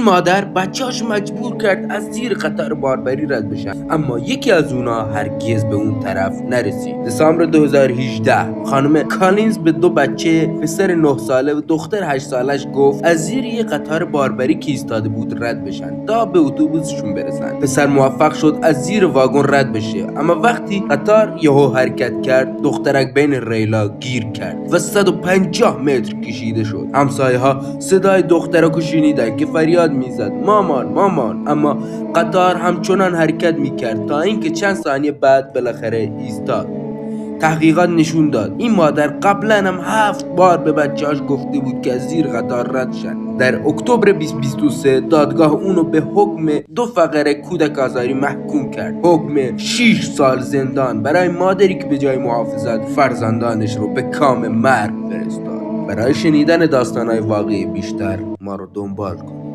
این مادر بچه‌اش مجبور کرد از زیر قطار باربری رد بشن، اما یکی از اونا هرگز به اون طرف نرسید. دسامبر 2018 خانم کالینز به دو بچه، پسر 9 ساله و دختر 8 سالش گفت از زیر یه قطار باربری که ایستاده بود رد بشن تا به اتوبوسشون برسن. پسر موفق شد از زیر واگن رد بشه، اما وقتی قطار یهو حرکت کرد دخترک بین ریلا گیر کرد و 150 متر کشیده شد. همسایه ها صدای دخترکو شنیدن که فریاد میزد مامان مامان، اما قطار همچنان حرکت میکرد تا اینکه چند ثانیه بعد بالاخره ایستاد. تحقیقات نشون داد این مادر قبلا هم 7 بار به بچه‌اش گفته بود که از زیر قطار رد شن. در اکتبر 2023 دادگاه اونو به حکم 2 فقره کودک آزاری محکوم کرد. حکم 6 سال زندان برای مادری که به جای محافظت فرزندانش رو به کام مرگ فرستاد. برای شنیدن داستان‌های واقعی بیشتر ما رو دنبال کن.